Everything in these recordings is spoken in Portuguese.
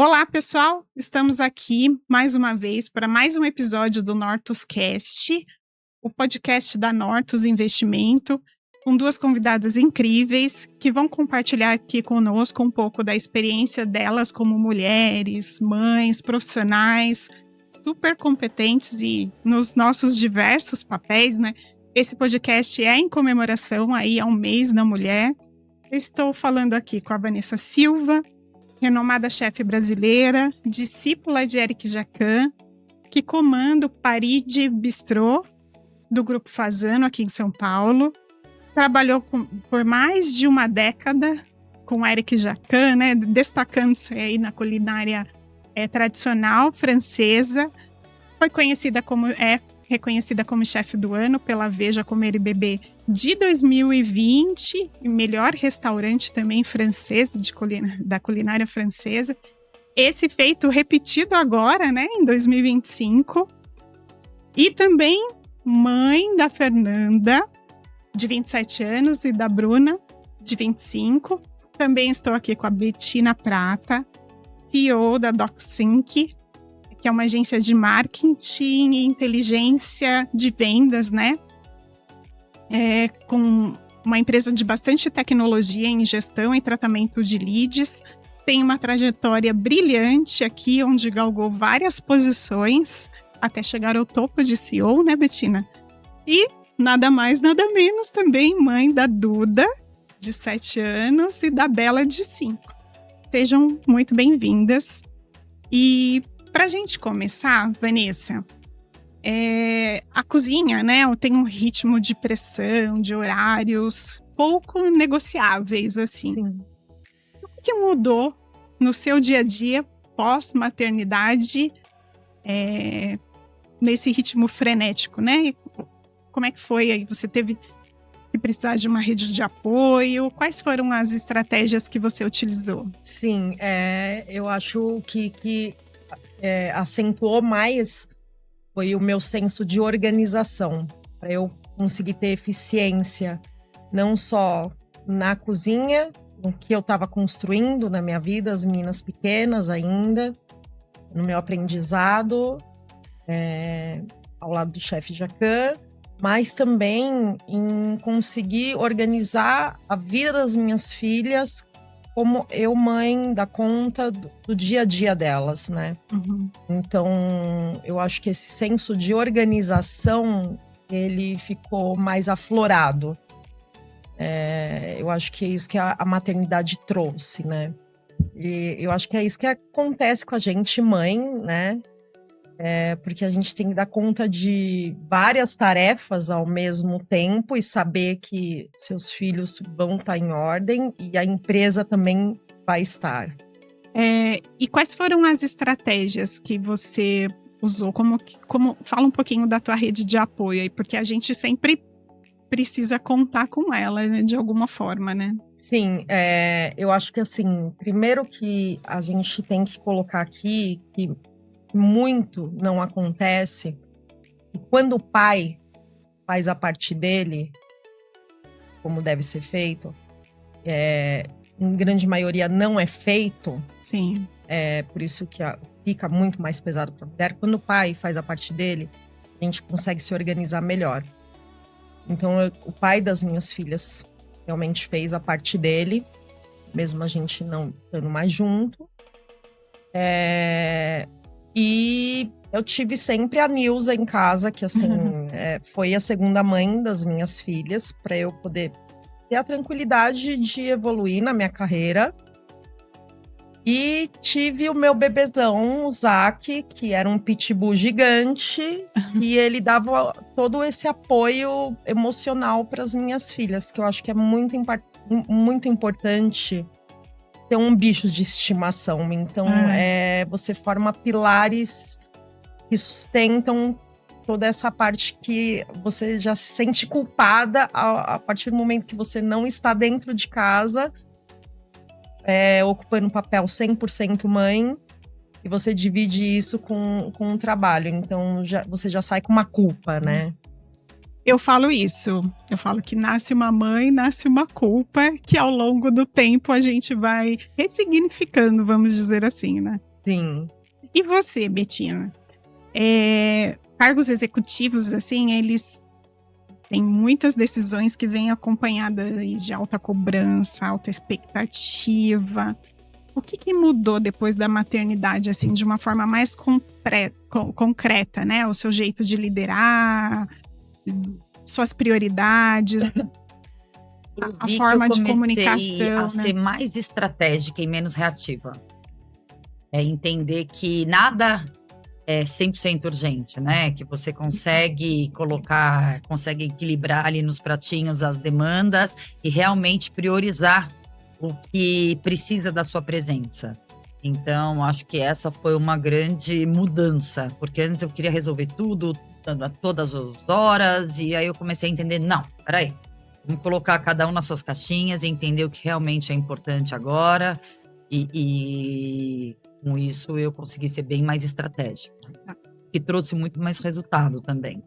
Olá, pessoal! Estamos aqui mais uma vez para mais um episódio do Nortus Cast, o podcast da Nortus Investimento, com duas convidadas incríveis que vão compartilhar aqui conosco um pouco da experiência delas como mulheres, mães, profissionais, super competentes e nos nossos diversos papéis, né? Esse podcast é em comemoração aí ao mês da mulher. Eu estou falando aqui com a Vanessa Silva, renomada chefe brasileira, discípula de Eric Jacan, que comanda o Paride Bistrô do Grupo Fasano aqui em São Paulo. Trabalhou por mais de uma década com Eric Jacan, né, destacando-se aí na culinária tradicional francesa. Foi reconhecida como chefe do ano pela Veja Comer e Beber de 2020, e melhor restaurante também francês, da culinária francesa. Esse feito repetido agora, né, em 2025. E também mãe da Fernanda, de 27 anos, e da Bruna, de 25. Também estou aqui com a Bettina Prata, CEO da DocSync, que é uma agência de marketing e inteligência de vendas, né? Com uma empresa de bastante tecnologia em gestão e tratamento de leads. Tem uma trajetória brilhante aqui, onde galgou várias posições até chegar ao topo de CEO, né, Bettina? E nada mais, nada menos também mãe da Duda, de 7 anos, e da Bela, de 5. Sejam muito bem-vindas. E para a gente começar, Vanessa, a cozinha, né, tem um ritmo de pressão, de horários pouco negociáveis, assim. Sim. O que mudou no seu dia a dia pós-maternidade, nesse ritmo frenético, né? Como é que foi aí? Você teve que precisar de uma rede de apoio? Quais foram as estratégias que você utilizou? Sim, eu acho que acentuou mais foi o meu senso de organização, para eu conseguir ter eficiência, não só na cozinha, no que eu estava construindo na minha vida, as meninas pequenas ainda, no meu aprendizado, ao lado do chefe Jacan, mas também em conseguir organizar a vida das minhas filhas como eu, mãe, dar conta do dia a dia delas, né? Uhum. Então, eu acho que esse senso de organização, ele ficou mais aflorado. Eu acho que é isso que a maternidade trouxe, né? E eu acho que é isso que acontece com a gente, mãe, né? Porque a gente tem que dar conta de várias tarefas ao mesmo tempo e saber que seus filhos vão estar em ordem e a empresa também vai estar. E quais foram as estratégias que você usou? Fala um pouquinho da tua rede de apoio aí, porque a gente sempre precisa contar com ela, né, de alguma forma, né? Sim, eu acho que assim, primeiro que a gente tem que colocar aqui que muito não acontece, e quando o pai faz a parte dele, como deve ser feito, em grande maioria não é feito. Sim. Por isso que fica muito mais pesado para a mulher. Quando o pai faz a parte dele, a gente consegue se organizar melhor. Então, o pai das minhas filhas realmente fez a parte dele, mesmo a gente não estando mais junto. E eu tive sempre a Nilza em casa, que assim, foi a segunda mãe das minhas filhas, para eu poder ter a tranquilidade de evoluir na minha carreira. E tive o meu bebezão, o Zac, que era um pitbull gigante, e ele dava todo esse apoio emocional para as minhas filhas, que eu acho que é muito importante ter um bicho de estimação. Então, você forma pilares que sustentam toda essa parte que você já se sente culpada a partir do momento que você não está dentro de casa, ocupando um papel 100% mãe, e você divide isso com o trabalho. Então, você já sai com uma culpa, né? Eu falo isso. Eu falo que nasce uma mãe, nasce uma culpa, que ao longo do tempo a gente vai ressignificando, vamos dizer assim, né? Sim. E você, Betina? Cargos executivos, assim, eles têm muitas decisões que vêm acompanhadas de alta cobrança, alta expectativa. O que mudou depois da maternidade, assim, de uma forma mais concreta, né? O seu jeito de liderar, suas prioridades, a forma de comunicação, a ser mais estratégica e menos reativa. Entender que nada é 100% urgente, né? Que você consegue consegue equilibrar ali nos pratinhos as demandas e realmente priorizar o que precisa da sua presença. Então, acho que essa foi uma grande mudança, porque antes eu queria resolver tudo, a todas as horas, e aí eu comecei a entender, não, peraí, vamos colocar cada um nas suas caixinhas e entender o que realmente é importante agora, e com isso eu consegui ser bem mais estratégica, que trouxe muito mais resultado também.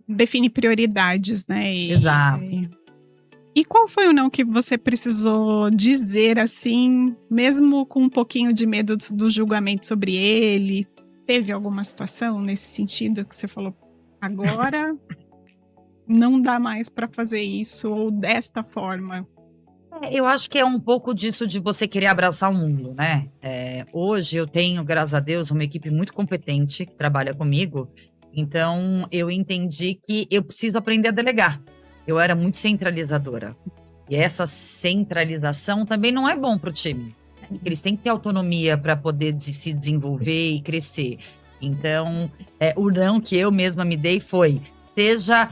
Define prioridades, né? Exato. E qual foi o não que você precisou dizer assim, mesmo com um pouquinho de medo do julgamento sobre ele? Teve alguma situação nesse sentido que você falou, agora não dá mais para fazer isso ou desta forma? Eu acho que é um pouco disso de você querer abraçar o mundo, né? Hoje eu tenho, graças a Deus, uma equipe muito competente que trabalha comigo. Então eu entendi que eu preciso aprender a delegar. Eu era muito centralizadora. E essa centralização também não é bom para o time. Eles têm que ter autonomia para poder se desenvolver e crescer. Então, o não que eu mesma me dei foi: seja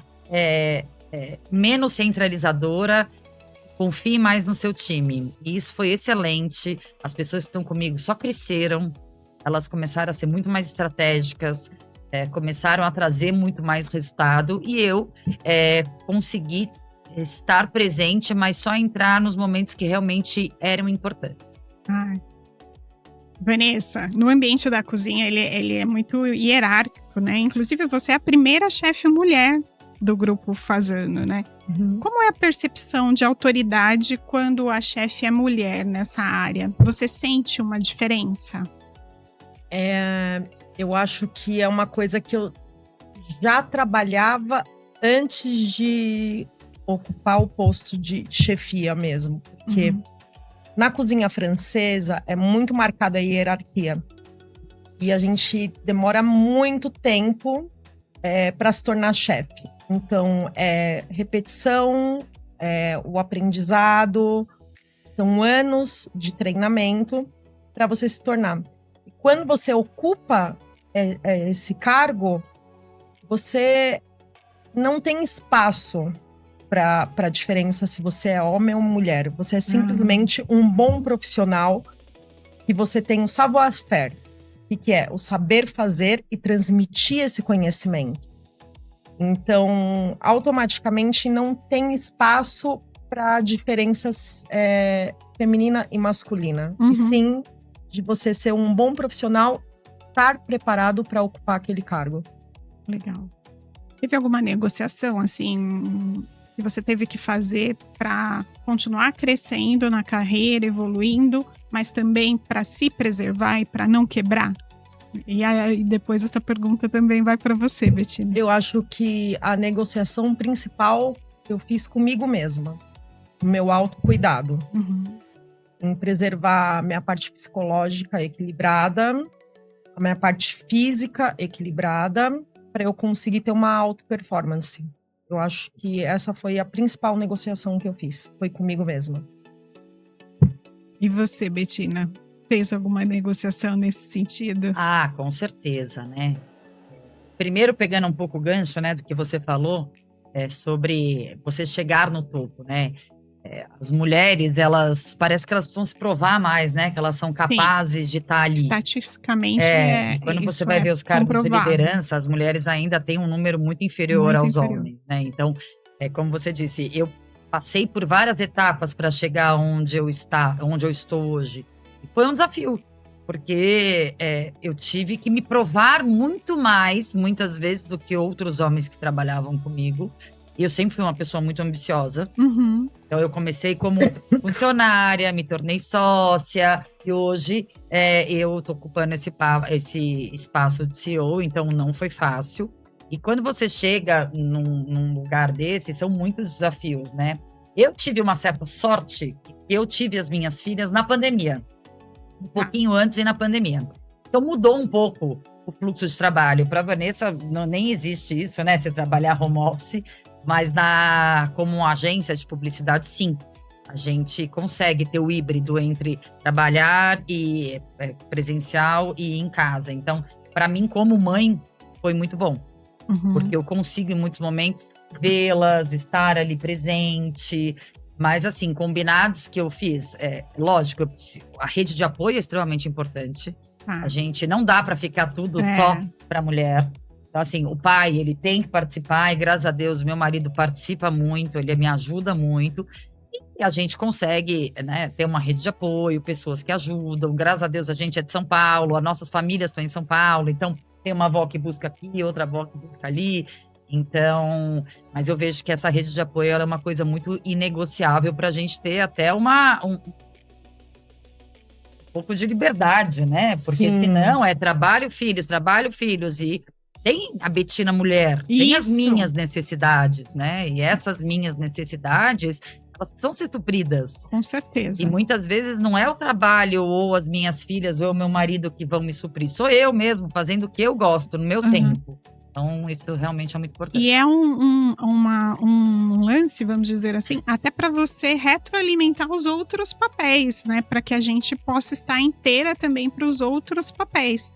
menos centralizadora, confie mais no seu time. E isso foi excelente. As pessoas que estão comigo só cresceram. Elas começaram a ser muito mais estratégicas. Começaram a trazer muito mais resultado. E eu consegui estar presente, mas só entrar nos momentos que realmente eram importantes. Vanessa, no ambiente da cozinha, ele é muito hierárquico, né? Inclusive, você é a primeira chefe mulher do grupo Fasano, né? Uhum. Como é a percepção de autoridade quando a chefe é mulher nessa área? Você sente uma diferença? Eu acho que é uma coisa que eu já trabalhava antes de ocupar o posto de chefia mesmo. Porque na cozinha francesa é muito marcada a hierarquia. E a gente demora muito tempo para se tornar chefe. Então, repetição, o aprendizado, são anos de treinamento para você se tornar. E quando você ocupa esse cargo, você não tem espaço para diferença se você é homem ou mulher. Você é simplesmente um bom profissional e você tem o savoir-faire, que é o saber fazer e transmitir esse conhecimento. Então, automaticamente não tem espaço para diferenças feminina e masculina. E sim, de você ser um bom profissional, estar preparado para ocupar aquele cargo. Legal. Teve alguma negociação, assim, que você teve que fazer para continuar crescendo na carreira, evoluindo, mas também para se preservar e para não quebrar? E aí, depois essa pergunta também vai para você, Betina. Eu acho que a negociação principal eu fiz comigo mesma. O meu autocuidado. Em preservar a minha parte psicológica equilibrada, a minha parte física equilibrada, para eu conseguir ter uma auto performance. Eu acho que essa foi a principal negociação que eu fiz. Foi comigo mesma. E você, Betina? Fez alguma negociação nesse sentido? Com certeza, né? Primeiro, pegando um pouco o gancho, né, do que você falou, sobre você chegar no topo, né? As mulheres, parece que elas precisam se provar mais, né? Que elas são capazes de estar ali. Estatisticamente, quando você vai ver os cargos de liderança, as mulheres ainda têm um número muito inferior aos homens, né? Então, como você disse, eu passei por várias etapas para chegar onde eu estou hoje. E foi um desafio. porque eu tive que me provar muito mais, muitas vezes, do que outros homens que trabalhavam comigo. E eu sempre fui uma pessoa muito ambiciosa. Uhum. Então, eu comecei como funcionária, me tornei sócia. E hoje, eu tô ocupando esse espaço de CEO. Então, não foi fácil. E quando você chega num lugar desse, são muitos desafios, né? Eu tive uma certa sorte. Eu tive as minhas filhas na pandemia. Um pouquinho antes e na pandemia. Então, mudou um pouco o fluxo de trabalho. Para a Vanessa, nem existe isso, né? Você trabalhar home office. Mas como agência de publicidade, sim. A gente consegue ter o híbrido entre trabalhar e presencial e em casa. Então, para mim, como mãe, foi muito bom. Uhum. Porque eu consigo, em muitos momentos, vê-las, estar ali presente. Mas, assim, combinados que eu fiz. Lógico, a rede de apoio é extremamente importante. A gente não dá para ficar tudo só para a mulher. Então, assim, o pai, ele tem que participar. E, graças a Deus, meu marido participa muito. Ele me ajuda muito. E a gente consegue, né, ter uma rede de apoio, pessoas que ajudam. Graças a Deus, a gente é de São Paulo. As nossas famílias estão em São Paulo. Então, tem uma avó que busca aqui, outra avó que busca ali. Então, mas eu vejo que essa rede de apoio é uma coisa muito inegociável para a gente ter até um pouco de liberdade, né? Porque senão trabalho, filhos. E tem a Betina mulher, tem as minhas necessidades, né? E essas minhas necessidades, elas precisam ser supridas. Com certeza. E muitas vezes não é o trabalho ou as minhas filhas ou o meu marido que vão me suprir. Sou eu mesmo fazendo o que eu gosto, no meu tempo. Então, isso realmente é muito importante. E é um lance, vamos dizer assim, até para você retroalimentar os outros papéis, né? Para que a gente possa estar inteira também para os outros papéis.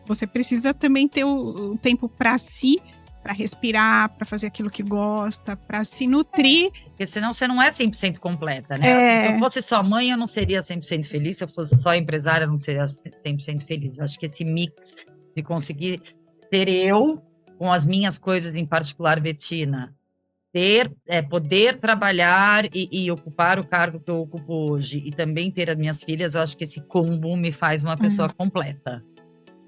Você precisa também ter o tempo para si, para respirar, para fazer aquilo que gosta, para se nutrir. Porque senão você não é 100% completa, né? Se eu fosse só mãe, eu não seria 100% feliz. Se eu fosse só empresária, eu não seria 100% feliz. Eu acho que esse mix de conseguir ter eu, com as minhas coisas, em particular, Betina, poder trabalhar e ocupar o cargo que eu ocupo hoje e também ter as minhas filhas, eu acho que esse combo me faz uma pessoa completa.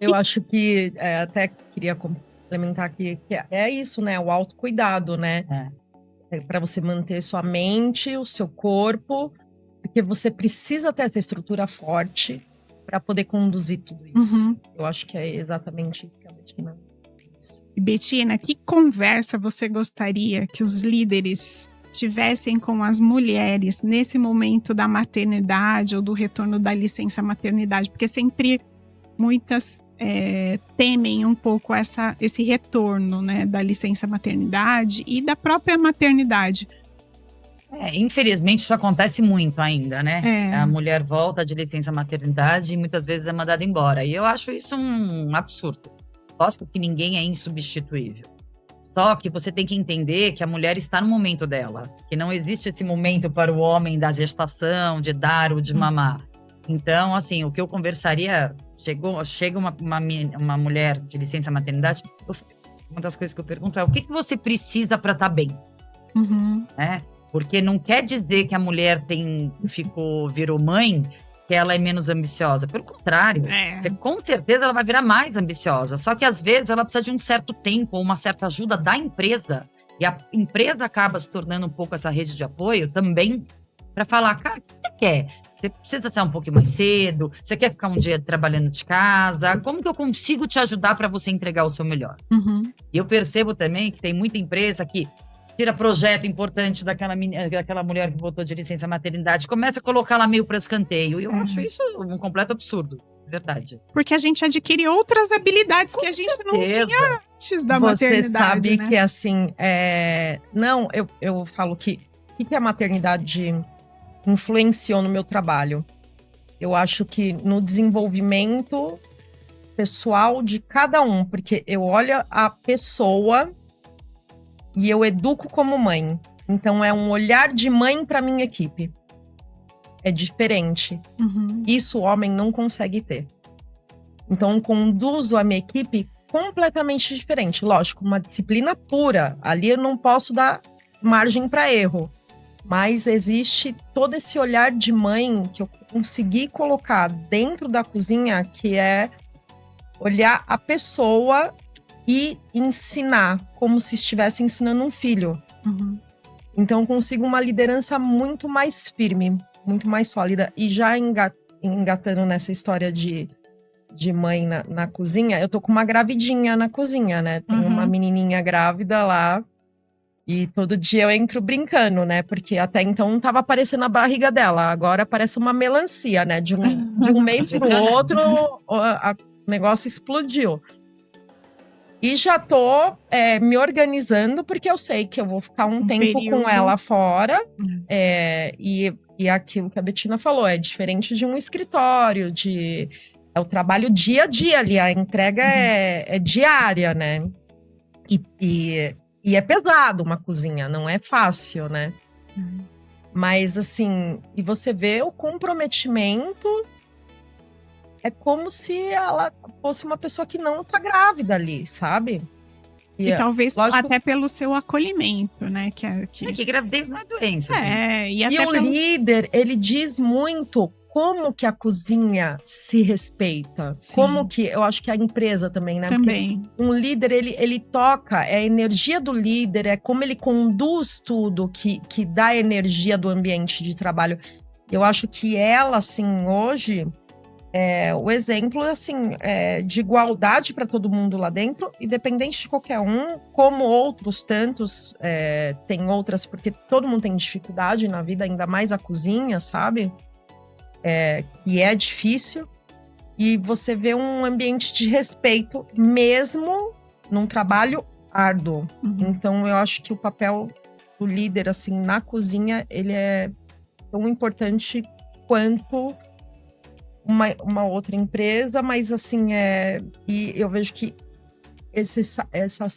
Eu acho que, até queria complementar aqui, que é isso, né? O autocuidado, né? Para você manter sua mente, o seu corpo, porque você precisa ter essa estrutura forte para poder conduzir tudo isso. Eu acho que é exatamente isso que a Betina diz. E Betina, que conversa você gostaria que os líderes tivessem com as mulheres nesse momento da maternidade ou do retorno da licença maternidade? Porque sempre muitas temem um pouco esse retorno, né, da licença maternidade e da própria maternidade. Infelizmente, isso acontece muito ainda, né? A mulher volta de licença maternidade e muitas vezes é mandada embora. E eu acho isso um absurdo. Lógico que ninguém é insubstituível. Só que você tem que entender que a mulher está no momento dela. Que não existe esse momento para o homem da gestação, de dar ou de mamar. Então, assim, o que eu conversaria… Chega uma mulher de licença maternidade, uma das coisas que eu pergunto é: o que você precisa para estar bem? Né? Porque não quer dizer que a mulher virou mãe, que ela é menos ambiciosa. Pelo contrário, com certeza ela vai virar mais ambiciosa. Só que às vezes ela precisa de um certo tempo, uma certa ajuda da empresa. E a empresa acaba se tornando um pouco essa rede de apoio também, para falar: cara, o que você quer? Você precisa sair um pouquinho mais cedo? Você quer ficar um dia trabalhando de casa? Como que eu consigo te ajudar para você entregar o seu melhor? E eu percebo também que tem muita empresa que tira projeto importante daquela mulher que voltou de licença maternidade, começa a colocar ela meio para escanteio. E eu acho isso um completo absurdo, verdade. Porque a gente adquire outras habilidades que a gente não tinha antes da maternidade. Você sabe, né? que assim, não, eu falo que o que a maternidade influenciou no meu trabalho? Eu acho que no desenvolvimento pessoal de cada um, porque eu olho a pessoa e eu educo como mãe. Então é um olhar de mãe para minha equipe. É diferente. Isso o homem não consegue ter. Então conduzo a minha equipe completamente diferente. Lógico, uma disciplina pura. Ali eu não posso dar margem para erro. Mas existe todo esse olhar de mãe que eu consegui colocar dentro da cozinha, que é olhar a pessoa e ensinar como se estivesse ensinando um filho. Uhum. Então eu consigo uma liderança muito mais firme, muito mais sólida. E já engatando nessa história de mãe na cozinha, eu tô com uma gravidinha na cozinha, né? Tem uma menininha grávida lá. E todo dia eu entro brincando, né? Porque até então não tava aparecendo a barriga dela. Agora parece uma melancia, né? De um mês pro outro, o negócio explodiu. E já tô me organizando, porque eu sei que eu vou ficar um tempo período. com ela fora. E aquilo que a Bettina falou, é diferente de um escritório, é o trabalho dia a dia ali. A entrega é diária, né? E é pesado uma cozinha, não é fácil, né? Mas assim, e você vê o comprometimento, é como se ela fosse uma pessoa que não tá grávida ali, sabe? E talvez lógico, até pelo seu acolhimento, né? Que gravidez não é doença. E o líder, ele diz muito como que a cozinha se respeita. Sim. Como que, eu acho que a empresa também, né? Também. Porque um líder, ele toca, é a energia do líder, é como ele conduz tudo que dá energia do ambiente de trabalho. Eu acho que ela, assim, hoje, o exemplo, assim, de igualdade para todo mundo lá dentro, independente de qualquer um, como outros tantos, tem outras, porque todo mundo tem dificuldade na vida, ainda mais a cozinha, sabe? E é difícil, e você vê um ambiente de respeito, mesmo num trabalho árduo. Então, eu acho que o papel do líder, assim, na cozinha, ele é tão importante quanto uma outra empresa, mas, assim, e eu vejo que essa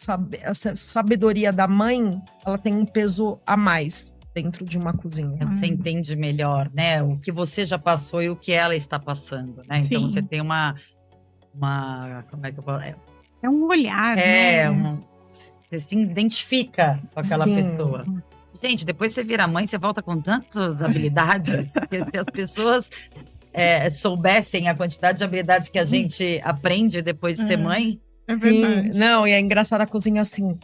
sabedoria da mãe, ela tem um peso a mais dentro de uma cozinha. Você entende melhor, né? O que você já passou e o que ela está passando, né? Sim. Então você tem uma como é que eu falo? É um olhar, né? Você se identifica com aquela Sim. pessoa. Gente, depois você vira mãe, você volta com tantas habilidades. Se as pessoas soubessem a quantidade de habilidades que a gente aprende depois de ser mãe. É verdade. Sim. Não, e é engraçado a cozinha assim.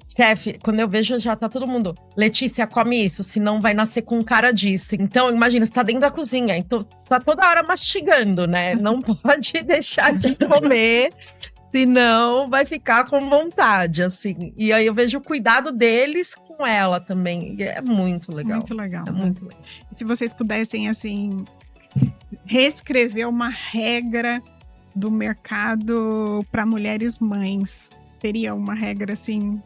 Chefe, quando eu vejo, já tá todo mundo. Letícia, come isso, senão vai nascer com cara disso. Então, imagina, você tá dentro da cozinha, então tá toda hora mastigando, né? Não pode deixar de comer, senão vai ficar com vontade, assim. E aí eu vejo o cuidado deles com ela também. E é muito legal. Muito legal. É muito legal. E se vocês pudessem, assim, reescrever uma regra do mercado para mulheres mães, teria uma regra, assim,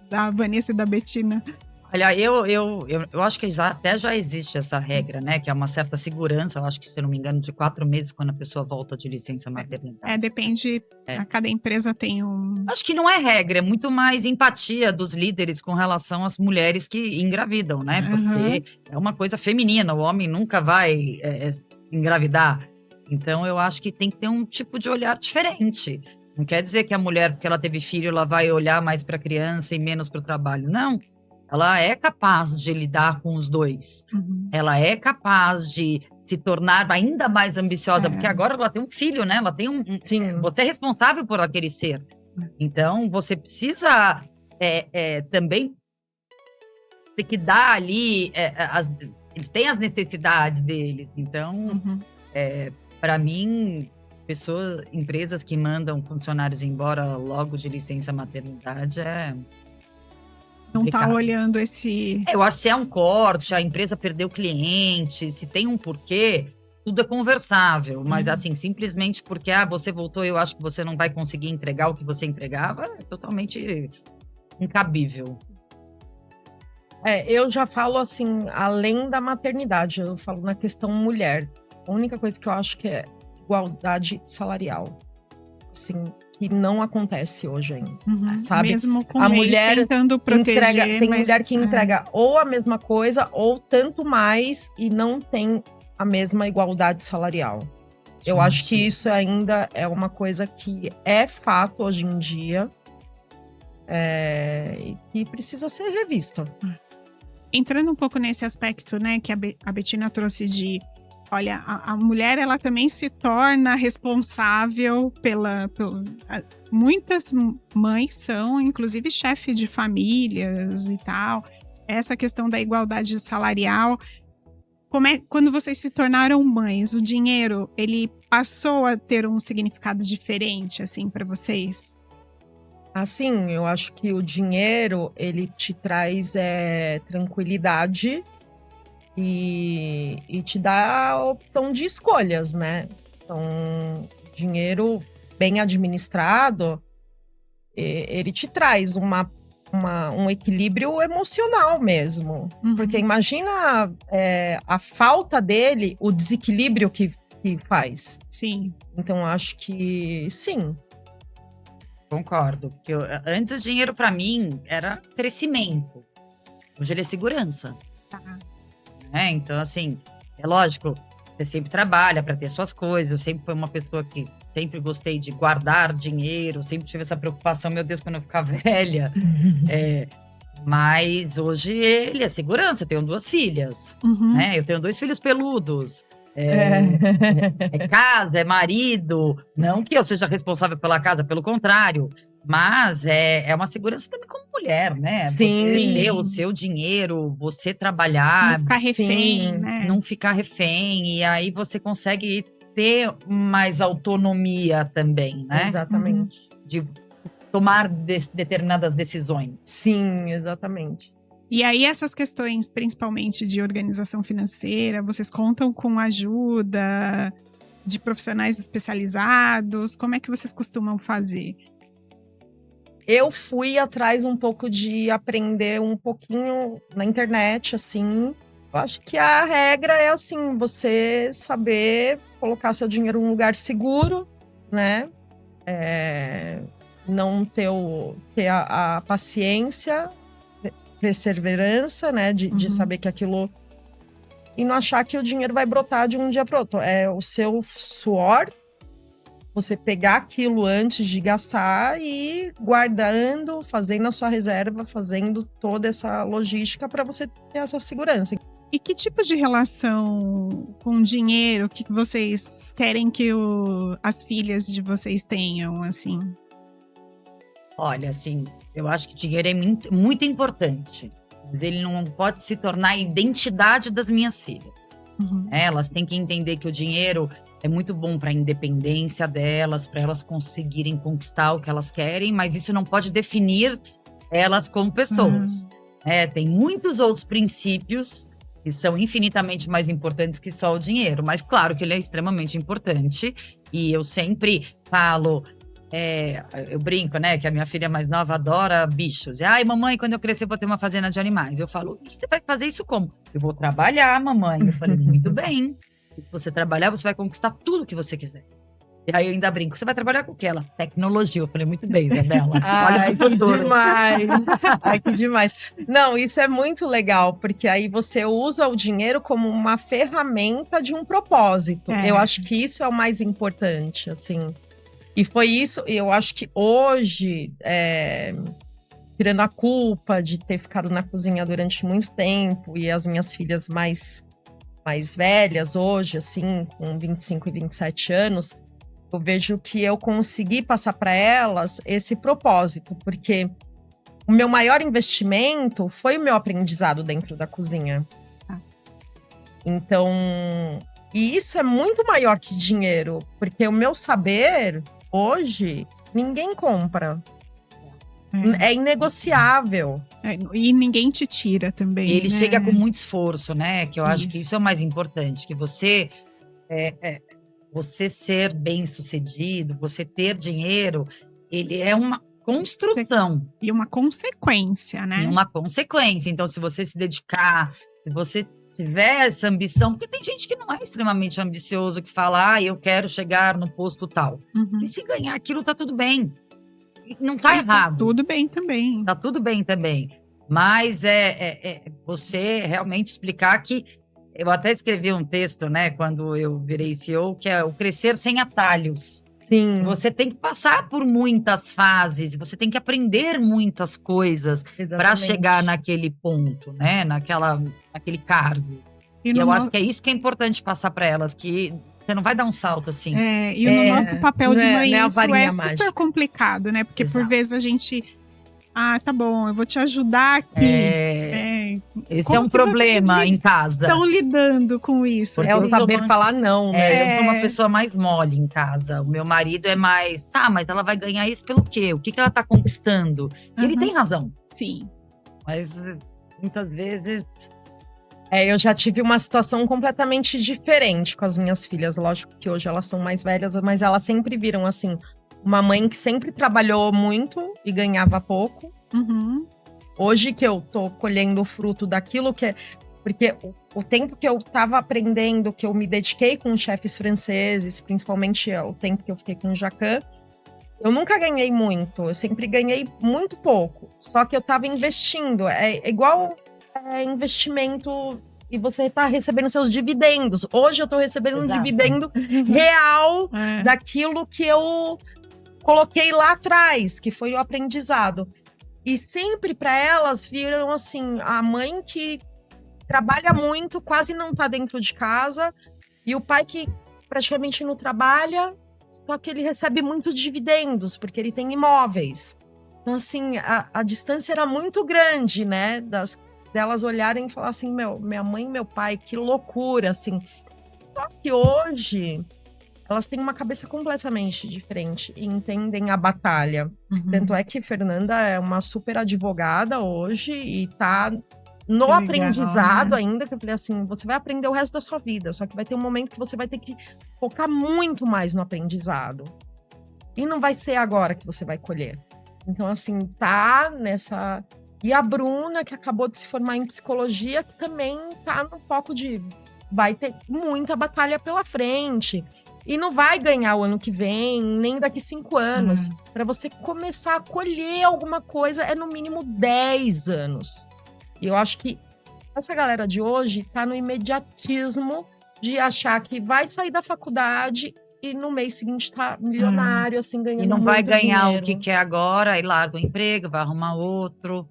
da Vanessa e da Bettina? Olha, eu acho que até já existe essa regra, né? Que é uma certa segurança, eu acho que, se eu não me engano, de 4 meses quando a pessoa volta de licença maternidade. Depende, cada empresa tem um… Acho que não é regra, é muito mais empatia dos líderes com relação às mulheres que engravidam, né? Porque é uma coisa feminina, o homem nunca vai engravidar. Então, eu acho que tem que ter um tipo de olhar diferente. Não quer dizer que a mulher, porque ela teve filho, ela vai olhar mais para a criança e menos para o trabalho. Não. Ela é capaz de lidar com os dois. Ela é capaz de se tornar ainda mais ambiciosa, porque agora ela tem um filho, né? Ela tem Sim. Você é responsável por aquele ser. Então, você precisa também ter que dar ali… eles têm as necessidades deles. Então, para mim… empresas que mandam funcionários embora logo de licença maternidade não tá complicado. olhando esse… Eu acho que se é um corte, a empresa perdeu cliente, se tem um porquê, tudo é conversável. Mas assim, simplesmente porque você voltou, eu acho que você não vai conseguir entregar o que você entregava, é totalmente incabível. Eu já falo assim, além da maternidade, eu falo na questão mulher. A única coisa que eu acho que é igualdade salarial, assim, que não acontece hoje ainda, sabe? Mesmo com a eles mulher tentando proteger, tem mulher que entrega ou a mesma coisa ou tanto mais e não tem a mesma igualdade salarial. Eu acho que isso ainda é uma coisa que é fato hoje em dia e precisa ser revista. Entrando um pouco nesse aspecto, né, que a Bettina trouxe de, olha, a mulher, ela também se torna responsável muitas mães são, inclusive, chefe de famílias e tal. Essa questão da igualdade salarial. Quando vocês se tornaram mães, o dinheiro, ele passou a ter um significado diferente, assim, para vocês? Assim, eu acho que o dinheiro, ele te traz tranquilidade e te dá a opção de escolhas, né? Então, dinheiro bem administrado, ele te traz um equilíbrio emocional mesmo. Uhum. Porque imagina a falta dele, o desequilíbrio que faz. Sim. Então, acho que sim. Concordo. Porque antes o dinheiro pra mim era crescimento. Hoje ele é segurança. Tá. Então, assim, é lógico, você sempre trabalha pra ter suas coisas. Eu sempre fui uma pessoa que sempre gostei de guardar dinheiro, sempre tive essa preocupação, meu Deus, quando eu ficar velha. Mas hoje ele é segurança. Eu tenho 2 filhas, Uhum. né? Eu tenho 2 filhos peludos. É casa, é marido. Não que eu seja responsável pela casa, pelo contrário. Mas é uma segurança também como mulher, né? Sim. Você ter o seu dinheiro, você trabalhar, Não ficar refém, sim, né? não ficar refém. E aí você consegue ter mais autonomia também, né? Exatamente. De tomar determinadas decisões. Sim, exatamente. E aí essas questões, principalmente de organização financeira, vocês contam com ajuda de profissionais especializados? Como é que vocês costumam fazer? Eu fui atrás um pouco de aprender um pouquinho na internet, assim. Eu acho que a regra é assim, você saber colocar seu dinheiro num lugar seguro, né? Não ter a paciência, perseverança, né? De saber que aquilo... E não achar que o dinheiro vai brotar de um dia para outro. É o seu suor, você pegar aquilo antes de gastar e guardando, fazendo a sua reserva, fazendo toda essa logística para você ter essa segurança. E que tipo de relação com dinheiro que vocês querem que as filhas de vocês tenham, assim? Olha, assim, eu acho que dinheiro é muito, muito importante. Mas ele não pode se tornar a identidade das minhas filhas. Uhum. Elas têm que entender que o dinheiro é muito bom para a independência delas, para elas conseguirem conquistar o que elas querem, mas isso não pode definir elas como pessoas. Tem muitos outros princípios que são infinitamente mais importantes que só o dinheiro. Mas claro que ele é extremamente importante. E eu sempre falo... eu brinco, né? Que a minha filha mais nova adora bichos. Ai, mamãe, quando eu crescer eu vou ter uma fazenda de animais. Eu falo, e você vai fazer isso como? Eu vou trabalhar, mamãe. Eu falei, muito bem. E se você trabalhar, você vai conquistar tudo que você quiser. E aí eu ainda brinco, você vai trabalhar com o quê? Ela, tecnologia. Eu falei, muito bem, Isabela. Ai, que demais. Ai, que demais. Não, isso é muito legal, porque aí você usa o dinheiro como uma ferramenta de um propósito. Eu acho que isso é o mais importante, assim. E foi isso, eu acho que hoje, tirando a culpa de ter ficado na cozinha durante muito tempo, e as minhas filhas mais velhas hoje, assim, com 25 e 27 anos, eu vejo que eu consegui passar para elas esse propósito, porque o meu maior investimento foi o meu aprendizado dentro da cozinha. Então, e isso é muito maior que dinheiro, porque o meu saber, hoje, ninguém compra. É inegociável. E ninguém te tira também. Ele né? chega com muito esforço, né? Que eu acho que Isso. isso é o mais importante. Que você ser bem-sucedido, você ter dinheiro, ele é uma construção. E uma consequência, né? E uma consequência. Então, se você se dedicar, se você tiver essa ambição, porque tem gente que não é extremamente ambicioso, que fala, eu quero chegar no posto tal. Uhum. E se ganhar aquilo, tá tudo bem. Não tá errado. Tudo bem também. Tá tudo bem também. Mas você realmente explicar que... Eu até escrevi um texto, né, quando eu virei CEO, que é o crescer sem atalhos. Sim, Você tem que passar por muitas fases, você tem que aprender muitas coisas para exatamente. chegar naquele ponto, né? Naquele cargo. E E no eu no- acho que é isso que é importante passar para elas, que você não vai dar um salto assim. e no nosso papel não de é- mãe não é a isso é varinha super mágica. complicado, né? Porque por Exato. vezes a gente… Ah, tá bom, eu vou te ajudar aqui. Esse Como é um que problema vocês em casa. estão lidando com isso? Porque É eu o sou saber uma- falar não, né? Eu sou uma É. pessoa mais mole em casa. O meu marido é mais, tá, mas ela vai ganhar isso pelo quê? O que que ela tá conquistando? E ele Uhum. tem razão, Sim. mas muitas vezes Eu já tive uma situação completamente diferente com as minhas filhas. Lógico que hoje elas são mais velhas, mas elas sempre viram, assim, uma mãe que sempre trabalhou muito e ganhava pouco. Uhum. Hoje que eu tô colhendo o fruto daquilo que é… Porque o tempo que eu tava aprendendo, que eu me dediquei com chefes franceses, principalmente o tempo que eu fiquei com o Jacan, eu nunca ganhei muito, eu sempre ganhei muito pouco. Só que eu tava investindo, é igual investimento e você tá recebendo seus dividendos. Hoje eu tô recebendo um Exato. dividendo real É. daquilo que eu coloquei lá atrás, que foi o aprendizado. E sempre para elas viram assim, a mãe que trabalha muito, quase não tá dentro de casa, e o pai que praticamente não trabalha, só que ele recebe muito dividendos, porque ele tem imóveis. Então, assim, a distância era muito grande, né? Delas olharem e falar assim, minha mãe e meu pai, que loucura, assim. Só que hoje, elas têm uma cabeça completamente diferente e entendem a batalha. Uhum. Tanto é que Fernanda é uma super advogada hoje e tá no Que legal, aprendizado né? ainda, que eu falei assim, você vai aprender o resto da sua vida, só que vai ter um momento que você vai ter que focar muito mais no aprendizado. E não vai ser agora que você vai colher. Então, assim, tá nessa… E a Bruna, que acabou de se formar em psicologia, que também tá no foco de… Vai ter muita batalha pela frente. E não vai ganhar o ano que vem, nem daqui 5 anos. Para você começar a colher alguma coisa, é no mínimo 10 anos. E eu acho que essa galera de hoje tá no imediatismo de achar que vai sair da faculdade e no mês seguinte tá milionário, assim, ganhando e não vai muito ganhar dinheiro. o que quer agora, e larga o emprego, vai arrumar outro.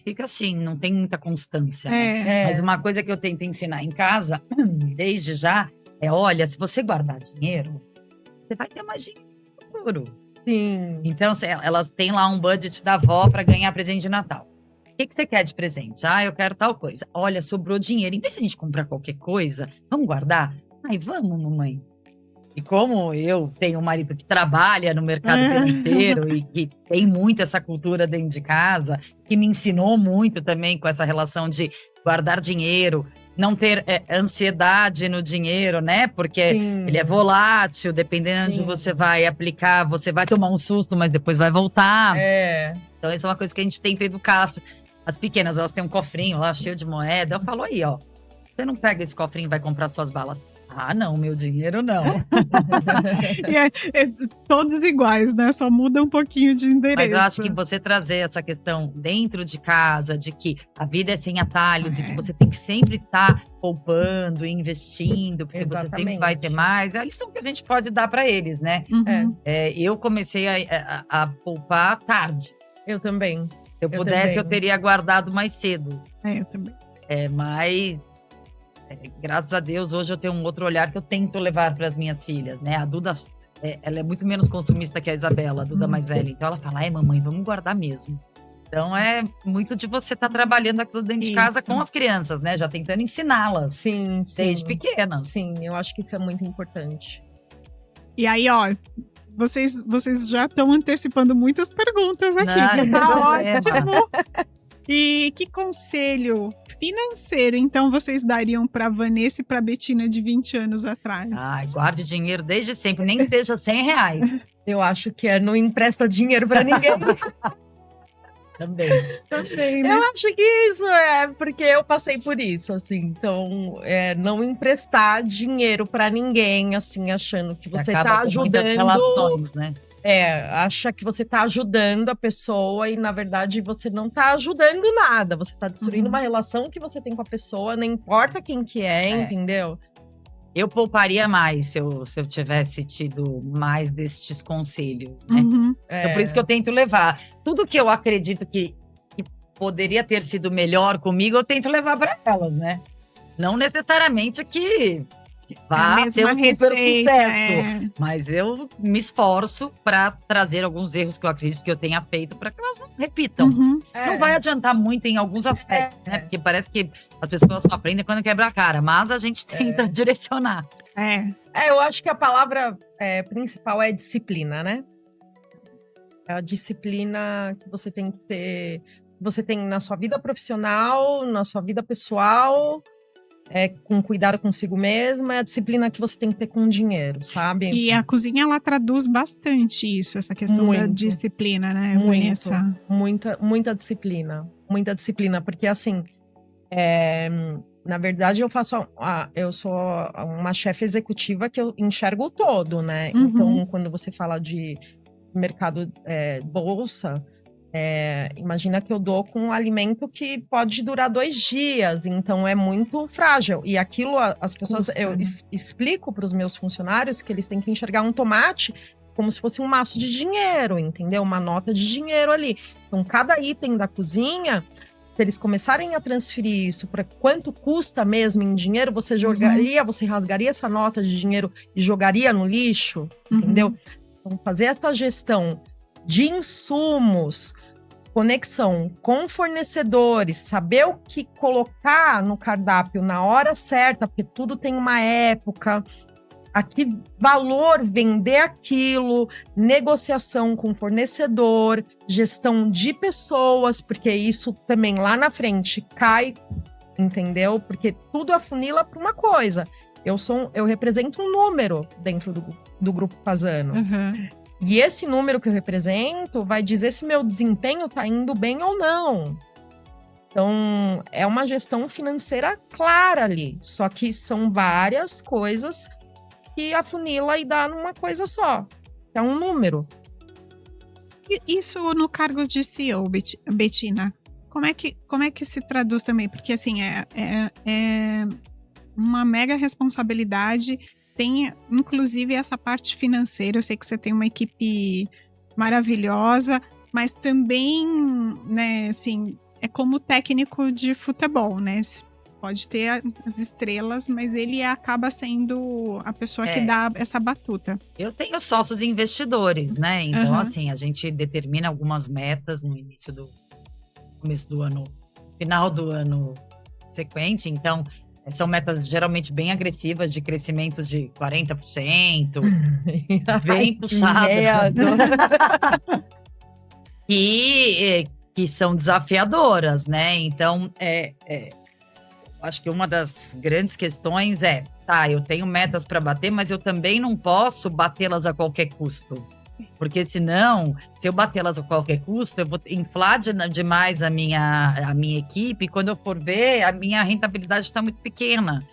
Fica assim, não tem muita constância, né? Mas uma coisa que eu tento ensinar em casa, desde já, olha, se você guardar dinheiro, você vai ter mais dinheiro no futuro. Sim. Então, elas têm lá um budget da avó para ganhar presente de Natal. O que você quer de presente? Ah, eu quero tal coisa. Olha, sobrou dinheiro. Em vez de a gente comprar qualquer coisa, vamos guardar? Ai, vamos, mamãe. E como eu tenho um marido que trabalha no mercado financeiro e que tem muito essa cultura dentro de casa, que me ensinou muito também com essa relação de guardar dinheiro, não ter ansiedade no dinheiro, né? Porque Sim. ele é volátil, dependendo de onde você vai aplicar, você vai tomar um susto, mas depois vai voltar. Então, isso é uma coisa que a gente tenta educar. As pequenas, elas têm um cofrinho lá cheio de moeda. Eu falo aí, ó, você não pega esse cofrinho e vai comprar suas balas. Ah, não, meu dinheiro não. E todos iguais, né? Só muda um pouquinho de endereço. Mas eu acho que você trazer essa questão dentro de casa, de que a vida é sem atalhos e que você tem que sempre estar poupando e investindo, porque você sempre vai ter mais. É a lição que a gente pode dar para eles, né? Uhum. Eu comecei a poupar tarde. Eu também. Se eu pudesse, eu teria guardado mais cedo. Eu também. Mas… graças a Deus, hoje eu tenho um outro olhar que eu tento levar para as minhas filhas, né? A Duda, ela é muito menos consumista que a Isabela, a Duda mais velha. Então ela fala, mamãe, vamos guardar mesmo. Então é muito de você estar trabalhando aquilo dentro de casa com as crianças, né? Já tentando ensiná-las. Sim. Desde pequenas. Sim, eu acho que isso é muito importante. E aí, ó, vocês já estão antecipando muitas perguntas aqui. Não, Tá ótimo. E que conselho financeiro, então, vocês dariam para Vanessa e para Betina de 20 anos atrás? Ai, guarde dinheiro desde sempre, nem que seja R$100. Eu acho que não empresta dinheiro para ninguém. Também, né? Eu acho que isso porque eu passei por isso, assim. Então, não emprestar dinheiro para ninguém, assim, achando que você tá ajudando. Relações, né? Acha que você tá ajudando a pessoa e, na verdade, você não tá ajudando nada. Você tá destruindo uma relação que você tem com a pessoa, não importa quem que entendeu? eu pouparia mais se eu tivesse tido mais destes conselhos, né? Uhum. Então, por isso que eu tento levar. Tudo que eu acredito que poderia ter sido melhor comigo, eu tento levar para elas, né? Não necessariamente que vá ser um super sucesso. Mas eu me esforço para trazer alguns erros que eu acredito que eu tenha feito para que elas não repitam. Uhum. Não vai adiantar muito em alguns aspectos, né? Porque parece que as pessoas só aprendem quando quebra a cara. Mas a gente tenta direcionar. Eu acho que a palavra principal é disciplina, né? É a disciplina que você tem que ter. Você tem na sua vida profissional, na sua vida pessoal, com cuidado consigo mesma, é a disciplina que você tem que ter com o dinheiro, sabe? E a cozinha, ela traduz bastante isso, essa questão da disciplina, né, Vanessa? Muita disciplina. Muita disciplina, porque assim, na verdade eu sou uma chefe executiva que eu enxergo o todo, né? Uhum. Então, quando você fala de mercado bolsa, imagina que eu dou com um alimento que pode durar 2 dias, então é muito frágil. E aquilo, as pessoas, eu explico para os meus funcionários que eles têm que enxergar um tomate como se fosse um maço de dinheiro, entendeu? Uma nota de dinheiro ali. Então, cada item da cozinha, se eles começarem a transferir isso para quanto custa mesmo em dinheiro, você jogaria, você rasgaria essa nota de dinheiro e jogaria no lixo, entendeu? Então, fazer essa gestão de insumos, conexão com fornecedores, saber o que colocar no cardápio na hora certa, porque tudo tem uma época, a que valor vender aquilo, negociação com fornecedor, gestão de pessoas, porque isso também lá na frente cai, entendeu? Porque tudo afunila para uma coisa. Eu represento um número dentro do Grupo Fasano. E esse número que eu represento vai dizer se meu desempenho está indo bem ou não. Então, é uma gestão financeira clara ali. Só que são várias coisas que afunila e dá numa coisa só. É um número. Isso no cargo de CEO, Bettina. Como é que se traduz também? Porque, assim, é uma mega responsabilidade. Tem, inclusive, essa parte financeira. Eu sei que você tem uma equipe maravilhosa, mas também, né, assim, é como técnico de futebol, né? Pode ter as estrelas, mas ele acaba sendo a pessoa que dá essa batuta. Eu tenho sócios investidores, né? Então, assim, a gente determina algumas metas no começo do ano, final do ano sequente. Então, são metas geralmente bem agressivas, de crescimentos de 40%, bem puxado. Que são desafiadoras, né? Então, acho que uma das grandes questões eu tenho metas para bater, mas eu também não posso batê-las a qualquer custo. Porque senão, se eu batê-las a qualquer custo, eu vou inflar demais a minha equipe. E quando eu for ver, a minha rentabilidade está muito pequena.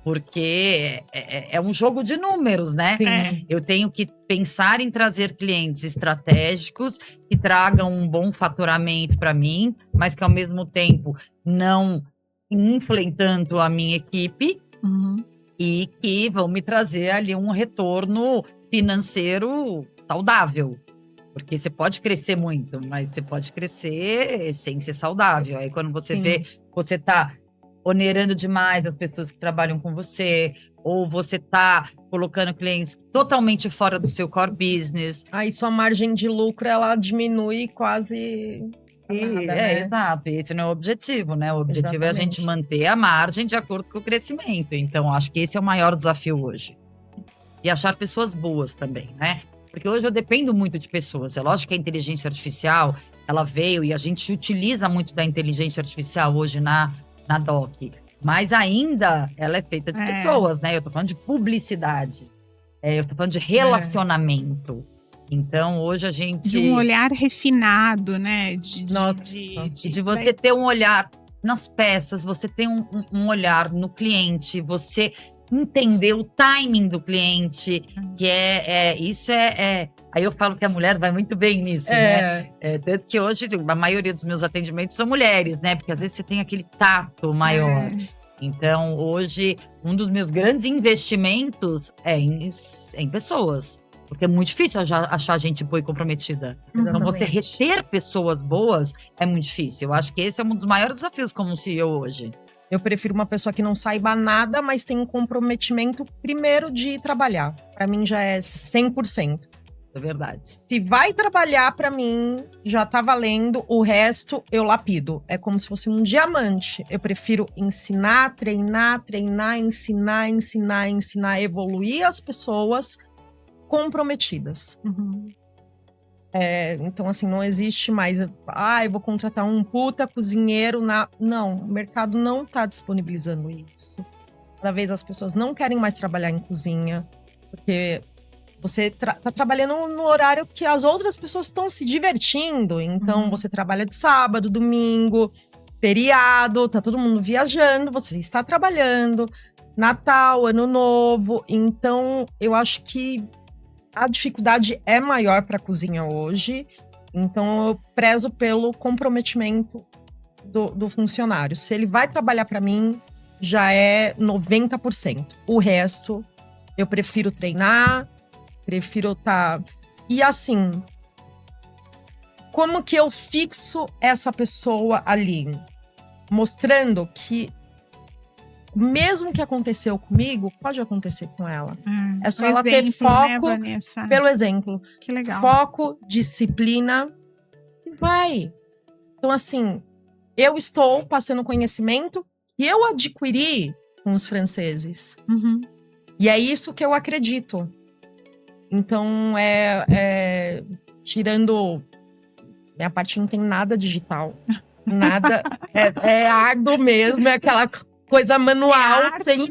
Porque é um jogo de números, né? Sim. Eu tenho que pensar em trazer clientes estratégicos que tragam um bom faturamento para mim, mas que ao mesmo tempo não inflem tanto a minha equipe e que vão me trazer ali um retorno financeiro saudável. Porque você pode crescer muito, mas você pode crescer sem ser saudável. Aí quando você vê, você tá onerando demais as pessoas que trabalham com você, ou você tá colocando clientes totalmente fora do seu core business. Aí sua margem de lucro, ela diminui quase nada, né? Exato. E esse não é o objetivo, né? O objetivo é a gente manter a margem de acordo com o crescimento. Então, acho que esse é o maior desafio hoje. E achar pessoas boas também, né? Porque hoje eu dependo muito de pessoas. É lógico que a inteligência artificial, ela veio e a gente utiliza muito da inteligência artificial hoje na DOC. Mas ainda ela é feita de pessoas, né? Eu tô falando de publicidade. Eu tô falando de relacionamento. Então, hoje a gente… De um olhar refinado, né? De você ter um olhar nas peças, você ter um olhar no cliente, você entender o timing do cliente, que isso é… Aí eu falo que a mulher vai muito bem nisso, né? Tanto que hoje a maioria dos meus atendimentos são mulheres, né? Porque às vezes você tem aquele tato maior. Então, hoje, um dos meus grandes investimentos é em pessoas. Porque é muito difícil achar gente boa e comprometida. Então, você reter pessoas boas é muito difícil. Eu acho que esse é um dos maiores desafios como CEO hoje. Eu prefiro uma pessoa que não saiba nada, mas tem um comprometimento primeiro de trabalhar. Pra mim já é 100%. É verdade. Se vai trabalhar pra mim, já tá valendo. O resto eu lapido. É como se fosse um diamante. Eu prefiro ensinar, treinar, ensinar, evoluir as pessoas comprometidas. Então, assim, não existe mais. Eu vou contratar um puta cozinheiro. Não, o mercado não tá disponibilizando isso. Cada vez as pessoas não querem mais trabalhar em cozinha, porque você tá trabalhando no horário que as outras pessoas estão se divertindo. Então, você trabalha de sábado, domingo, feriado, tá todo mundo viajando, você está trabalhando, Natal, Ano Novo. Então, eu acho que a dificuldade é maior para a cozinha hoje. Então, eu prezo pelo comprometimento do funcionário. Se ele vai trabalhar para mim, já é 90%. O resto, eu prefiro treinar, prefiro estar... E assim, como que eu fixo essa pessoa ali? Mostrando que mesmo que aconteceu comigo, pode acontecer com ela. É só ela ter foco, né, pelo exemplo. Que legal. Foco, disciplina, e vai. Então, assim, eu estou passando conhecimento que eu adquiri com os franceses. E é isso que eu acredito. Então, tirando... Minha parte não tem nada digital. Nada. É árduo mesmo, é aquela coisa manual.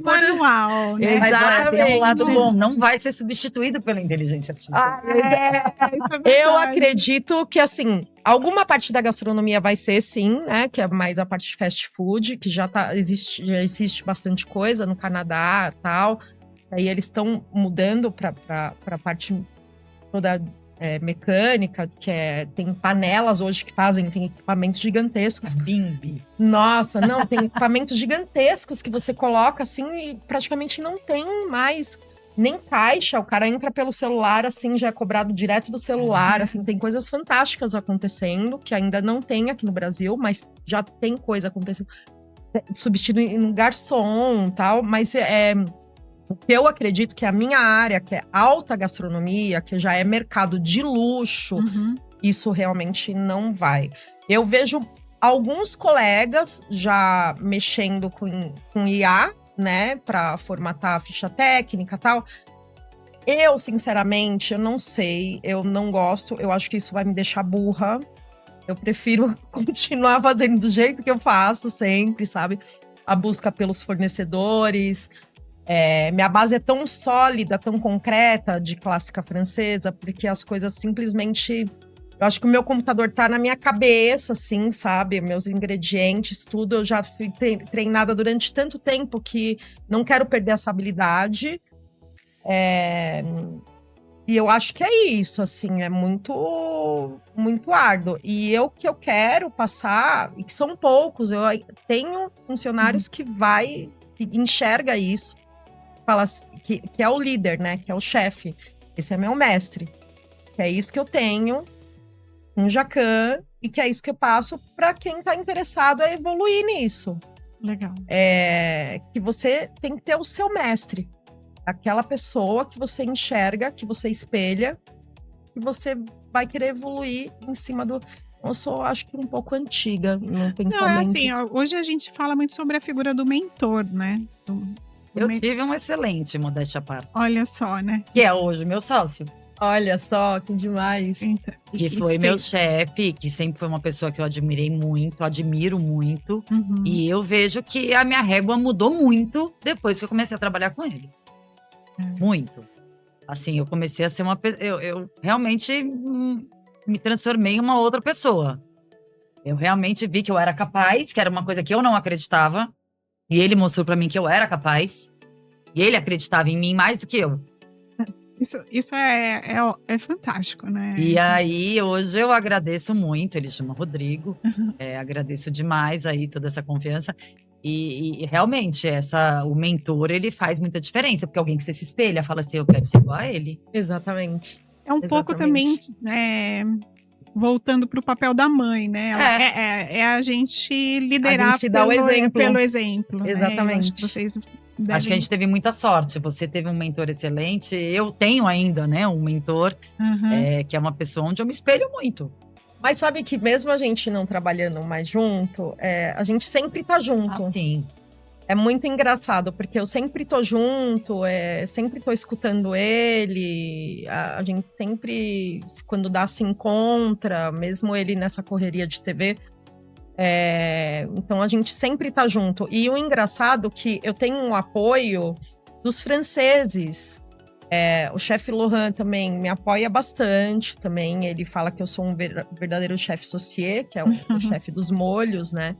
Manual, né? Mas olha, tem um lado bom, não vai ser substituído pela inteligência artificial. Eu acredito que, assim, alguma parte da gastronomia vai ser sim, né? Que é mais a parte de fast food, que já existe bastante coisa no Canadá e tal. Aí eles estão mudando para a parte toda mecânica, tem panelas hoje que tem equipamentos gigantescos. Bimbi. Nossa, não, tem equipamentos gigantescos que você coloca assim e praticamente não tem mais nem caixa. O cara entra pelo celular, assim, já é cobrado direto do celular. Assim, tem coisas fantásticas acontecendo, que ainda não tem aqui no Brasil, mas já tem coisa acontecendo. Substituindo garçom e tal, mas eu acredito que a minha área, que é alta gastronomia, que já é mercado de luxo, isso realmente não vai. Eu vejo alguns colegas já mexendo com IA, né, para formatar a ficha técnica e tal. Eu, sinceramente, eu não sei, eu não gosto, eu acho que isso vai me deixar burra. Eu prefiro continuar fazendo do jeito que eu faço sempre, sabe? A busca pelos fornecedores. Minha base é tão sólida, tão concreta de clássica francesa, porque as coisas simplesmente... Eu acho que o meu computador tá na minha cabeça, assim, sabe? Meus ingredientes, tudo. Eu já fui treinada durante tanto tempo que não quero perder essa habilidade. E eu acho que é isso, assim, é muito, muito árduo. E que eu quero passar, e que são poucos, eu tenho funcionários que enxerga isso. Fala que é o líder, né? Que é o chefe. Esse é meu mestre. Que é isso que eu tenho, um Jacan, e que é isso que eu passo para quem tá interessado a evoluir nisso. Legal. Que você tem que ter o seu mestre. Aquela pessoa que você enxerga, que você espelha, que você vai querer evoluir em cima do... Eu sou, acho que, um pouco antiga no pensamento. Não, assim, hoje a gente fala muito sobre a figura do mentor, né? Eu tive um excelente, modéstia à parte. Olha só, né? Que é hoje meu sócio. Olha só, que demais. Então, Que foi meu chefe, que sempre foi uma pessoa que eu admirei muito, admiro muito. E eu vejo que a minha régua mudou muito depois que eu comecei a trabalhar com ele. Muito. Assim, eu comecei a ser uma pessoa... Eu realmente me transformei em uma outra pessoa. Eu realmente vi que eu era capaz, que era uma coisa que eu não acreditava. E ele mostrou pra mim que eu era capaz. E ele acreditava em mim mais do que eu. Isso é fantástico, né? E aí, hoje eu agradeço muito. Ele chama Rodrigo. Agradeço demais aí toda essa confiança. E realmente, o mentor, ele faz muita diferença, porque alguém que você se espelha, fala assim, eu quero ser igual a ele. Exatamente. É um pouco também voltando para o papel da mãe, né? É a gente liderar a gente dá pelo exemplo. Exatamente. Né? Eu acho que vocês devem... Acho que a gente teve muita sorte. Você teve um mentor excelente. Eu tenho ainda, né, um mentor que é uma pessoa onde eu me espelho muito. Mas sabe que mesmo a gente não trabalhando mais junto, a gente sempre tá junto. Sim. É muito engraçado, porque eu sempre tô junto, sempre tô escutando ele. A gente sempre, quando dá, se encontra, mesmo ele nessa correria de TV. Então a gente sempre tá junto. E o engraçado é que eu tenho um apoio dos franceses. O chefe Lohan também me apoia bastante também. Ele fala que eu sou um verdadeiro chefe associé, que é o chefe dos molhos, né?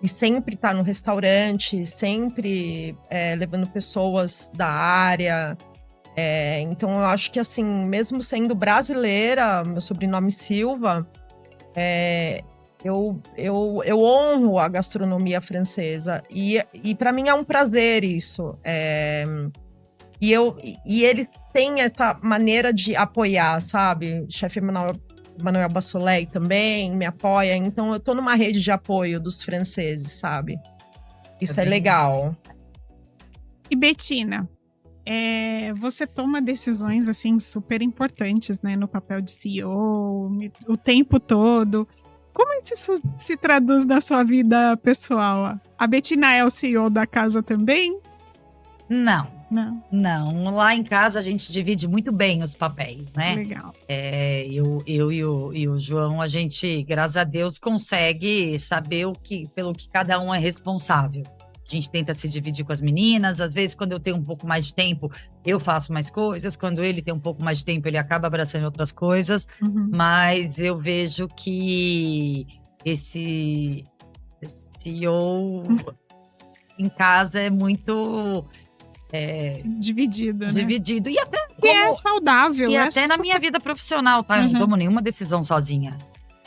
E sempre tá no restaurante, sempre levando pessoas da área. Então eu acho que assim, mesmo sendo brasileira, meu sobrenome Silva, eu honro a gastronomia francesa. E para mim é um prazer isso. E ele tem essa maneira de apoiar, sabe? O chefe Manuel Bassolet também me apoia. Então, eu tô numa rede de apoio dos franceses, sabe? Isso é legal. E Bettina, você toma decisões, assim, super importantes, né? No papel de CEO, o tempo todo. Como isso se traduz na sua vida pessoal? A Bettina é o CEO da casa também? Não. Lá em casa a gente divide muito bem os papéis, né? Legal. Eu e o João, a gente, graças a Deus, consegue saber pelo que cada um é responsável. A gente tenta se dividir com as meninas. Às vezes, quando eu tenho um pouco mais de tempo, eu faço mais coisas. Quando ele tem um pouco mais de tempo, ele acaba abraçando outras coisas. Mas eu vejo que esse CEO em casa é muito... dividido, né? Dividido. E até é saudável. E até na minha vida profissional, tá? Eu não tomo nenhuma decisão sozinha.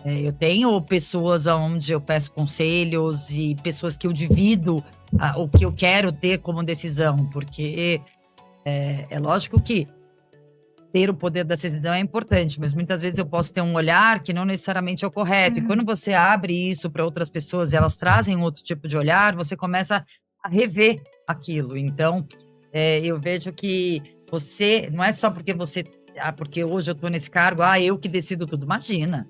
Eu tenho pessoas onde eu peço conselhos e pessoas que eu divido o que eu quero ter como decisão. Porque é lógico que ter o poder da decisão é importante, mas muitas vezes eu posso ter um olhar que não necessariamente é o correto. E quando você abre isso para outras pessoas e elas trazem outro tipo de olhar, você começa a rever aquilo. Então, eu vejo que você, não é só porque porque hoje eu tô nesse cargo, eu que decido tudo. Imagina.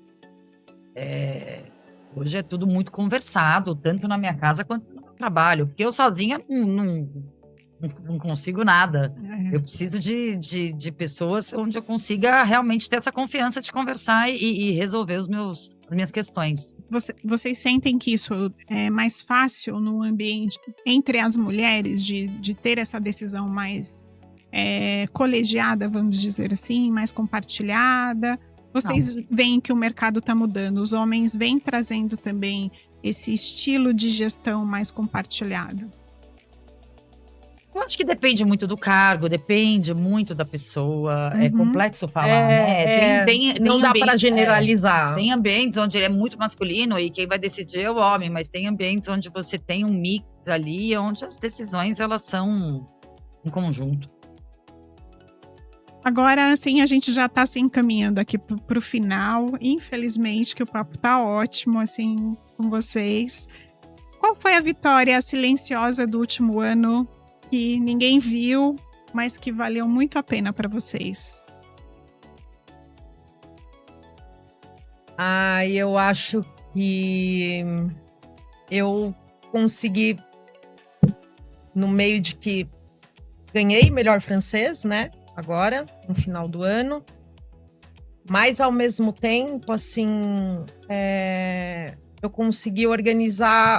Hoje é tudo muito conversado, tanto na minha casa quanto no meu trabalho. Porque eu sozinha não consigo nada. Eu preciso de pessoas onde eu consiga realmente ter essa confiança de conversar e resolver as minhas questões. Vocês sentem que isso é mais fácil no ambiente entre as mulheres de ter essa decisão mais colegiada, vamos dizer assim, mais compartilhada? Vocês veem que o mercado está mudando, os homens vêm trazendo também esse estilo de gestão mais compartilhado? Eu acho que depende muito do cargo, depende muito da pessoa. É complexo falar, né? Não dá para generalizar. Tem ambientes onde ele é muito masculino e quem vai decidir é o homem, mas tem ambientes onde você tem um mix ali, onde as decisões elas são em conjunto. Agora, assim, a gente já está se encaminhando aqui para o final. Infelizmente, que o papo tá ótimo, assim, com vocês. Qual foi a vitória silenciosa do último ano que ninguém viu, mas que valeu muito a pena para vocês? Eu acho que eu consegui, no meio de que ganhei melhor francês, né? Agora, no final do ano. Mas, ao mesmo tempo, assim, eu consegui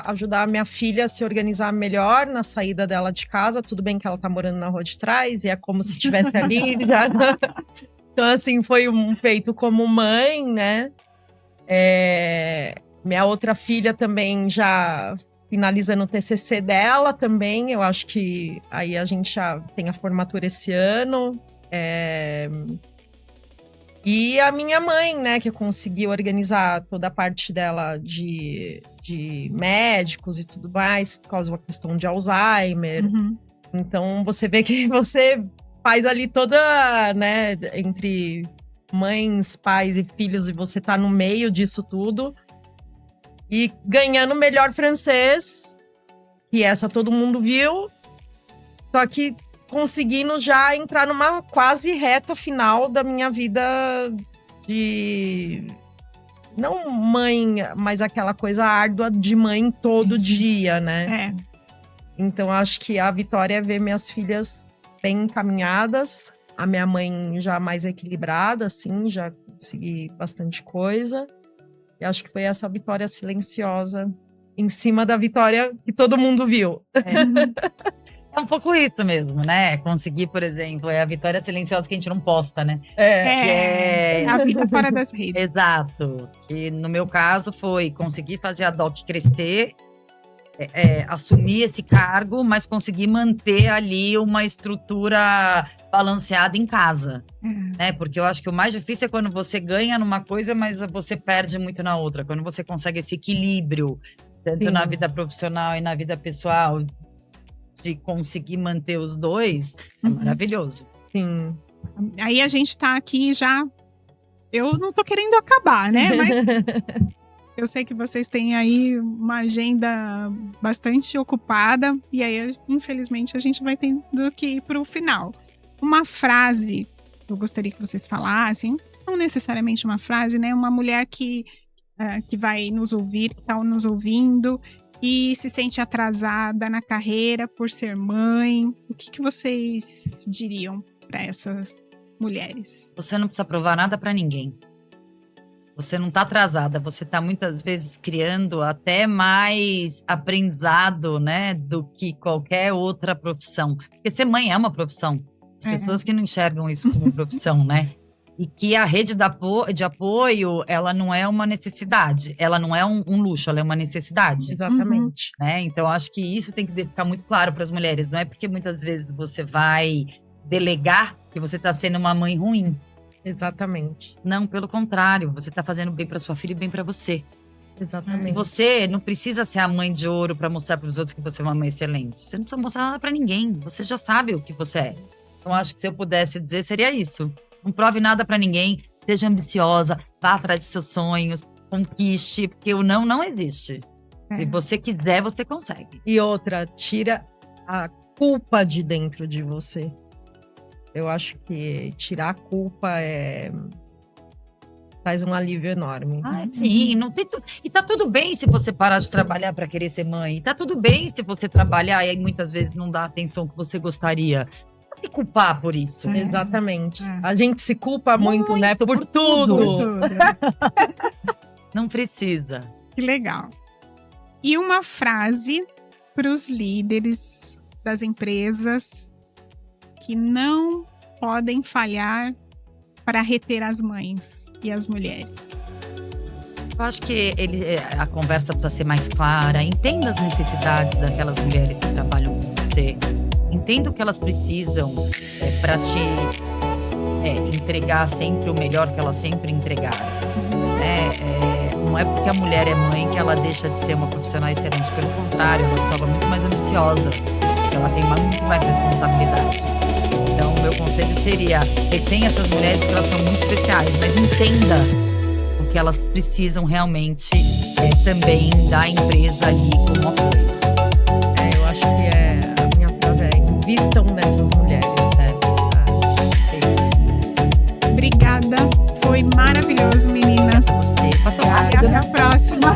ajudar a minha filha a se organizar melhor na saída dela de casa. Tudo bem que ela tá morando na rua de trás e é como se estivesse ali. Então, assim, foi um feito como mãe, né? Minha outra filha também já finalizando o TCC dela também. Eu acho que aí a gente já tem a formatura esse ano. E a minha mãe, né, que eu consegui organizar toda a parte dela de médicos e tudo mais, por causa da questão de Alzheimer. Uhum. Então, você vê que você faz ali toda, né, entre mães, pais e filhos, e você tá no meio disso tudo. E ganhando o melhor francês, que essa todo mundo viu. Só que conseguindo já entrar numa quase reta final da minha vida de… Não mãe, mas aquela coisa árdua de mãe todo dia, né? Então, acho que a vitória é ver minhas filhas bem encaminhadas. A minha mãe já mais equilibrada, assim, já consegui bastante coisa. E acho que foi essa vitória silenciosa em cima da vitória que todo mundo viu. É um pouco isso mesmo, né? Conseguir, por exemplo, é a vitória silenciosa que a gente não posta, né? A vida fora das redes. Exato. Que no meu caso foi conseguir fazer a DOC crescer, assumir esse cargo, mas conseguir manter ali uma estrutura balanceada em casa. Né? Porque eu acho que o mais difícil é quando você ganha numa coisa, mas você perde muito na outra. Quando você consegue esse equilíbrio, tanto na vida profissional e na vida pessoal, de conseguir manter os dois, é maravilhoso. Sim. Aí a gente tá aqui já… Eu não tô querendo acabar, né? Mas eu sei que vocês têm aí uma agenda bastante ocupada. E aí, infelizmente, a gente vai tendo que ir pro final. Uma frase que eu gostaria que vocês falassem. Não necessariamente uma frase, né? Uma mulher que vai nos ouvir, que tá nos ouvindo… e se sente atrasada na carreira por ser mãe. O que vocês diriam para essas mulheres? Você não precisa provar nada para ninguém. Você não tá atrasada, você tá muitas vezes criando até mais aprendizado, né, do que qualquer outra profissão. Porque ser mãe é uma profissão. As pessoas que não enxergam isso como profissão, né? E que a rede de apoio, ela não é uma necessidade. Ela não é um luxo, ela é uma necessidade. Exatamente. Né? Então, acho que isso tem que ficar muito claro para as mulheres. Não é porque muitas vezes você vai delegar que você está sendo uma mãe ruim. Exatamente. Não, pelo contrário. Você está fazendo bem para sua filha e bem para você. Exatamente. E você não precisa ser a mãe de ouro para mostrar para os outros que você é uma mãe excelente. Você não precisa mostrar nada para ninguém. Você já sabe o que você é. Então, acho que se eu pudesse dizer, seria isso. Não prove nada pra ninguém, seja ambiciosa, vá atrás de seus sonhos, conquiste, porque o não existe. Se você quiser, você consegue. E outra, tira a culpa de dentro de você. Eu acho que tirar a culpa faz um alívio enorme. Sim, não tem e tá tudo bem se você parar de trabalhar pra querer ser mãe. Tá tudo bem se você trabalhar e aí muitas vezes não dá a atenção que você gostaria. Se culpar por isso. Exatamente. A gente se culpa muito, né? Por tudo. Não precisa. Que legal. E uma frase para os líderes das empresas que não podem falhar para reter as mães e as mulheres. Eu acho que a conversa precisa ser mais clara. Entenda as necessidades daquelas mulheres que trabalham com você. Entenda o que elas precisam para te entregar sempre o melhor que elas sempre entregaram. Não é porque a mulher é mãe que ela deixa de ser uma profissional excelente. Pelo contrário, ela se torna muito mais ambiciosa. Ela tem muito mais responsabilidade. Então, o meu conselho seria: retenha essas mulheres porque elas são muito especiais, mas entenda o que elas precisam realmente também da empresa ali como apoio. Eu acho que a minha frase é: invistam nessas mulheres. É isso. Obrigada. Foi maravilhoso, meninas. Passou Até a próxima.